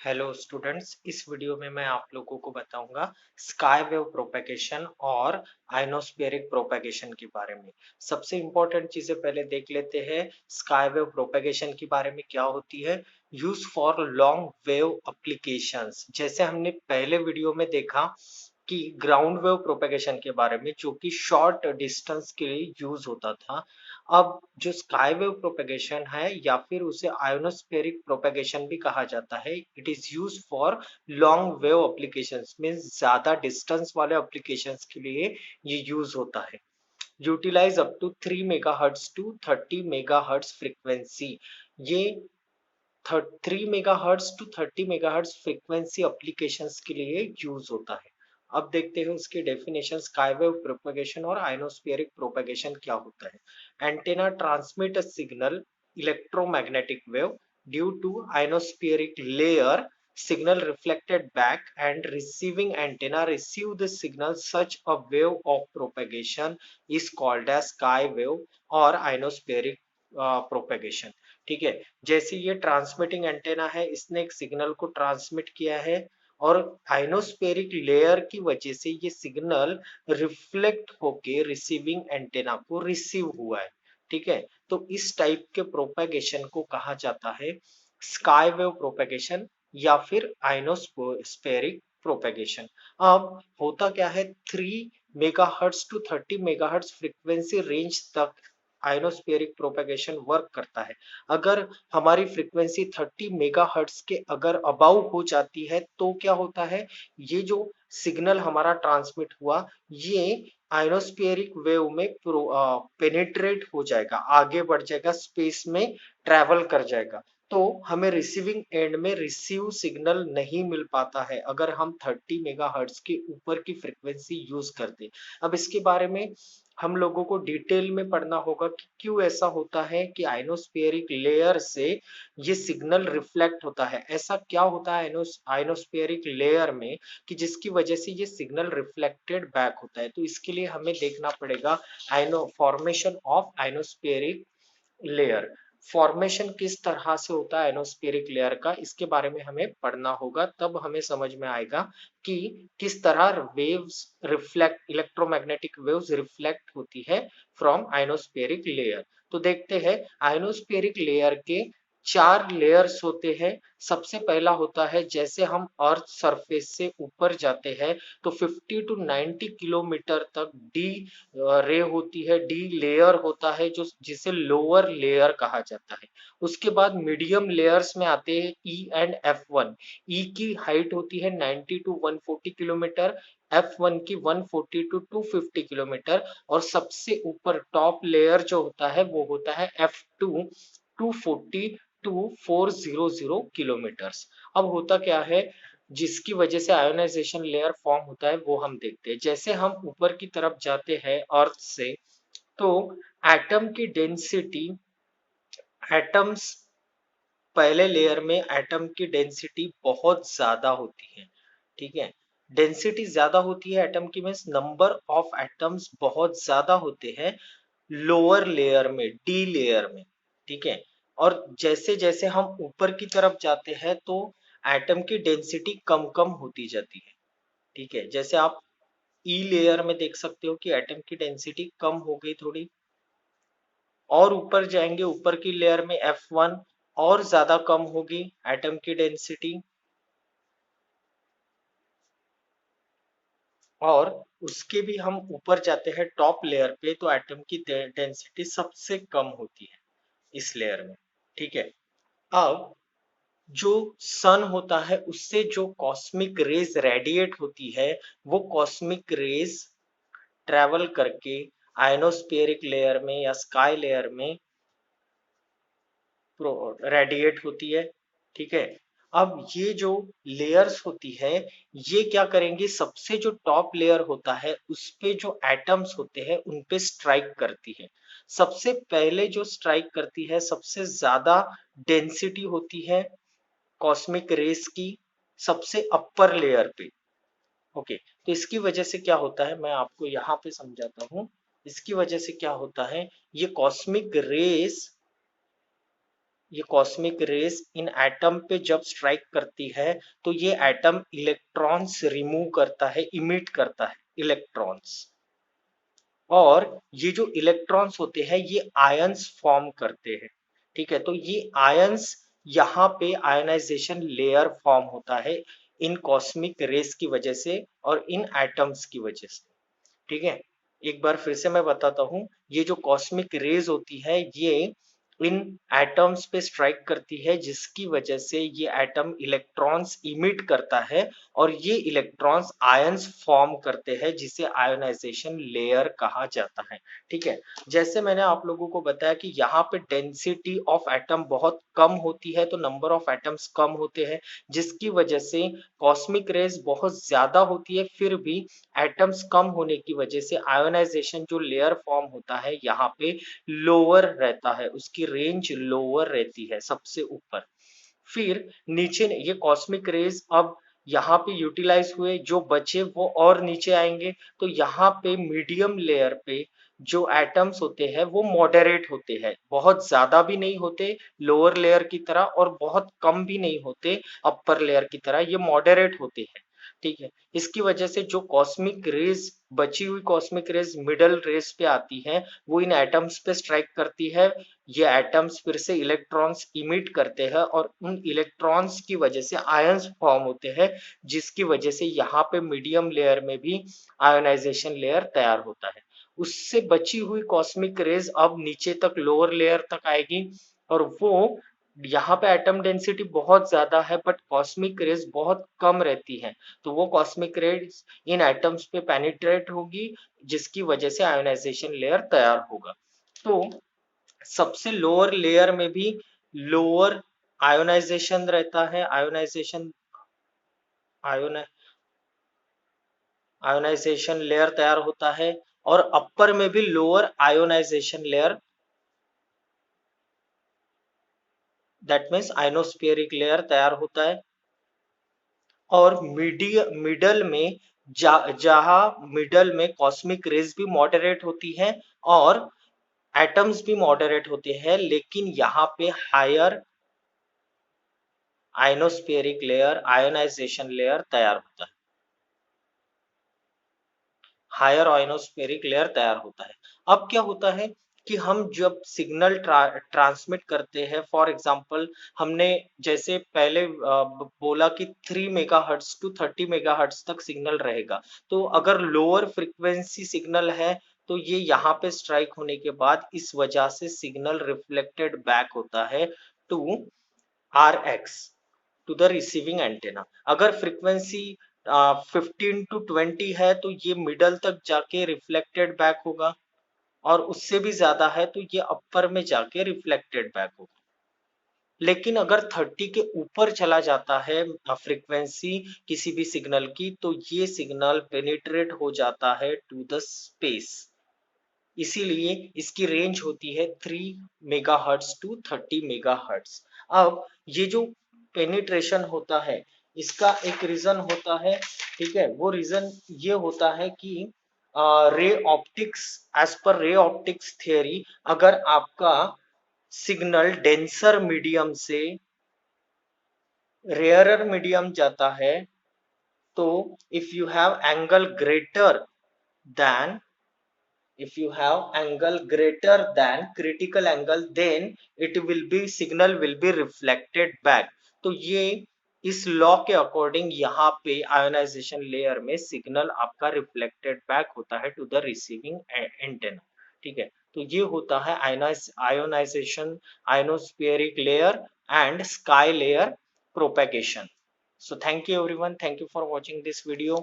Hello students, इस video में मैं आप लोगों को बताऊंगा स्काई वेव प्रोपेगेशन और आइनोस्फेरिक प्रोपेगेशन के बारे में। सबसे इम्पोर्टेंट चीजें पहले देख लेते हैं। स्काई वेव प्रोपेगेशन के बारे में क्या होती है। Use for long wave applications, जैसे हमने पहले वीडियो में देखा कि ग्राउंड वेव प्रोपेगेशन के बारे में, जो कि शॉर्ट डिस्टेंस के लिए यूज होता था। अब जो स्काई वेव प्रोपेगेशन है या फिर उसे आयोनोस्फेरिक प्रोपेगेशन भी कहा जाता है, it is use for long wave applications, means ज्यादा डिस्टेंस वाले एप्लीकेशंस के लिए ये यूज होता है। Utilise up to 3 megahertz to 30 megahertz frequency. ये 3 megahertz to 30 megahertz frequency applications के लिए यूज होता है। अब देखते हैं उसकी डेफिनेशन। स्काई वेव प्रोपेगेशन और आइनोस्फेरिक प्रोपेगेशन क्या होता है। Antenna transmit a signal electromagnetic wave due to ionospheric layer, signal reflected back, and receiving antenna receive the signal. Such a wave of propagation is called as sky wave or ionospheric propagation. ठीक है, जैसे ये transmitting antenna है, इसने एक signal को transmit किया है और आइनोस्फेरिक लेयर की वजह से ये सिग्नल रिफ्लेक्ट होके रिसीविंग एंटेना को रिसीव हुआ है। ठीक है, तो इस टाइप के प्रोपेगेशन को कहा जाता है स्काई वेव प्रोपेगेशन या फिर आइनोस्फेरिक प्रोपेगेशन। अब होता क्या है, 3 megahertz to 30 megahertz frequency range तक आइनोस्फेरिक प्रोपेगेशन वर्क करता है। अगर हमारी फ्रीक्वेंसी 30 मेगाहर्ट्ज के अगर अबाउ हो जाती है तो क्या होता है, ये जो सिग्नल हमारा ट्रांसमिट हुआ, ये आइनोस्फेरिक वेव में पेनिट्रेट हो जाएगा, आगे बढ़ जाएगा, स्पेस में ट्रेवल कर जाएगा। तो हमें रिसीविंग एंड में रिसीव सिग्नल नहीं मिल पाता है अगर हम 30 मेगाहर्ट्ज के ऊपर की फ्रीक्वेंसी यूज करते। अब इसके बारे में हम लोगों को डिटेल में पढ़ना होगा कि क्यों ऐसा होता है कि आइनोस्फेरिक लेयर से ये सिग्नल रिफ्लेक्ट होता है। ऐसा क्या होता है आइनोस्फेरिक लेयर में कि जिसकी वजह से ये सिग्नल रिफ्लेक्टेड बैक होता है। तो इसके लिए हमें देखना पड़ेगा आइनो formation of ionospheric layer. Formation किस तरह से होता है एनोस्फेरिक लेयर का, इसके बारे में हमें पढ़ना होगा, तब हमें समझ में आएगा कि किस तरह waves reflect, electromagnetic waves reflect होती है फ्रॉम आइनोस्फेरिक लेयर। तो देखते हैं, आइनोस्फेरिक लेयर के 4 लेयर्स होते हैं। सबसे पहला होता है, जैसे हम अर्थ सरफेस से ऊपर जाते हैं तो 50 टू 90 किलोमीटर तक डी रे होती है, डी लेयर होता है, जो जिसे लोअर लेयर कहा जाता है। उसके बाद मीडियम लेयर्स में आते हैं ई एंड F1। ई की हाइट होती है 90 टू 140 किलोमीटर, F1 की 140 टू 250 किलोमीटर, और सबसे ऊपर टॉप लेयर जो होता है वो होता है F2, 240 टू 400 किलोमीटर्स। अब होता क्या है, जिसकी वजह से आयोनाइजेशन लेयर फॉर्म होता है वो हम देखते हैं। जैसे हम ऊपर की तरफ जाते हैं अर्थ से, तो एटम की डेंसिटी, एटम्स, पहले लेयर में एटम की डेंसिटी बहुत ज्यादा होती है। ठीक है, डेंसिटी ज्यादा होती है एटम की, मीन्स नंबर ऑफ एटम्स बहुत ज्यादा होते हैं लोअर लेयर में, डी लेयर में। ठीक है, और जैसे जैसे हम ऊपर की तरफ जाते हैं तो एटम की डेंसिटी कम कम होती जाती है। ठीक है, जैसे आप ई लेयर में देख सकते हो कि एटम की डेंसिटी कम हो गई थोड़ी, और ऊपर जाएंगे ऊपर की लेयर में F1 और ज्यादा कम होगी एटम की डेंसिटी, और उसके भी हम ऊपर जाते हैं टॉप लेयर पे तो एटम की डेंसिटी सबसे कम होती है इस लेयर में। ठीक है, अब जो सन होता है उससे जो कॉस्मिक रेज रेडिएट होती है, वो कॉस्मिक रेज ट्रेवल करके आयनोस्फेरिक लेयर में या स्काई लेयर में रेडिएट होती है। ठीक है, अब ये जो लेयर्स होती है, ये क्या करेंगे, सबसे जो टॉप लेयर होता है उस पे जो एटम्स होते हैं उन पे स्ट्राइक करती है। सबसे पहले जो स्ट्राइक करती है, सबसे ज्यादा डेंसिटी होती है कॉस्मिक रेस की सबसे अपर लेयर पे। ओके, तो इसकी वजह से क्या होता है, मैं आपको यहाँ पे समझाता हूँ। इसकी वजह से क्या होता है, ये कॉस्मिक रेस ये कॉस्मिक रेज इन एटम पे जब स्ट्राइक करती है तो ये एटम इलेक्ट्रॉन्स रिमूव करता है, इमिट करता है इलेक्ट्रॉन्स। और ये जो इलेक्ट्रॉन्स होते हैं ये आयंस फॉर्म करते हैं। ठीक है, तो ये आयंस यहाँ पे आयनाइजेशन लेयर फॉर्म होता है इन कॉस्मिक रेस की वजह से और इन एटम्स की वजह से। ठीक है, एक बार फिर से मैं बताता हूँ, ये जो कॉस्मिक रेज होती है ये इन एटम्स पे स्ट्राइक करती है जिसकी वजह से ये एटम इलेक्ट्रॉन्स इमिट करता है और ये इलेक्ट्रॉन्स आयंस फॉर्म करते हैं जिसे आयोनाइजेशन लेयर कहा जाता है। ठीक है, जैसे मैंने आप लोगों को बताया कि यहाँ पे डेंसिटी ऑफ एटम बहुत कम होती है तो नंबर ऑफ एटम्स कम होते हैं, जिसकी वजह से कॉस्मिक रेज बहुत ज्यादा होती है, फिर भी एटम्स कम होने की वजह से आयोनाइजेशन जो लेयर फॉर्म होता है यहाँ पे लोअर रहता है, उसकी रेंज लोअर रहती है सबसे ऊपर। फिर नीचे ये कॉस्मिक रेज अब यहाँ पे यूटिलाइज हुए, जो बचे वो और नीचे आएंगे, तो यहाँ पे मीडियम लेयर पे जो एटम्स होते हैं वो मॉडरेट होते हैं, बहुत ज्यादा भी नहीं होते लोअर लेयर की तरह और बहुत कम भी नहीं होते अपर लेयर की तरह, ये मॉडरेट होते हैं। ठीक है, इसकी वजह से जो कॉस्मिक रेज बची हुई कॉस्मिक रेज मिडल रेज पे आती है वो इन एटम्स पे स्ट्राइक करती है, ये एटम्स फिर से इलेक्ट्रॉन्स इमिट करते हैं और उन इलेक्ट्रॉन्स की वजह से आयंस फॉर्म होते हैं, जिसकी वजह से यहाँ पे मीडियम लेयर में भी आयोनाइजेशन लेयर तैयार होता है। उससे बची हुई कॉस्मिक रेज अब नीचे तक लोअर लेयर तक आएगी और वो यहाँ पे एटम डेंसिटी बहुत ज्यादा है बट कॉस्मिक रेज बहुत कम रहती है, तो वो कॉस्मिक रेज इन एटम्स पे पेनिट्रेट होगी जिसकी वजह से आयोनाइजेशन लेयर तैयार होगा। तो सबसे लोअर लेयर में भी लोअर आयोनाइजेशन रहता है, आयोन आयोनाइजेशन लेयर तैयार होता है और अपर में भी lower ionisation layer, that means ionospheric layer तैयार होता है। और मिडल में जहाँ मिडल में कॉस्मिक रेज भी मॉडरेट होती है और एटम्स भी मॉडरेट होते हैं, लेकिन यहाँ पे higher ionospheric layer ionisation layer तैयार होता है, हायर आयोनोस्फेरिक लेयर तैयार होता है। अब क्या होता है कि हम जब सिग्नल ट्रांसमिट करते हैं, फॉर एग्जांपल हमने जैसे पहले बोला कि 3 मेगाहर्ट्ज टू 30 मेगाहर्ट्ज तक सिग्नल रहेगा, तो अगर लोअर फ्रीक्वेंसी सिग्नल है तो ये यहाँ पे स्ट्राइक होने के बाद इस वजह से सिग्नल रिफ्लेक्टेड बैक होता है to RX, to the receiving antenna. अगर फ्रीक्वेंसी 15 to 20 है तो ये मिडल तक जाके रिफ्लेक्टेड बैक होगा और उससे भी ज्यादा है तो ये अपर में जाके रिफ्लेक्टेड बैक होगा। लेकिन अगर 30 के ऊपर चला जाता है फ्रीक्वेंसी किसी भी सिग्नल की, तो ये सिग्नल पेनिट्रेट हो जाता है टू द स्पेस, इसीलिए इसकी रेंज होती है 3 मेगाहर्ट्ज टू 30 मेगाहर्ट्ज। अब ये जो पेनिट्रेशन होता है इसका एक रीजन होता है, ठीक है, वो रीजन ये होता है कि ray optics, as per ray optics theory, अगर आपका सिग्नल डेंसर मीडियम से रेयरर मीडियम जाता है तो if you have angle greater than if you have angle greater than critical angle then it will be signal will be reflected back। तो ये इस law के अकॉर्डिंग यहाँ पे आयोनाइजेशन लेयर में सिग्नल आपका रिफ्लेक्टेड बैक होता है टू द रिसीविंग एंटेना। ठीक है, तो ये होता है ionization, ionospheric layer and sky layer propagation. So thank you everyone, thank you for watching this video.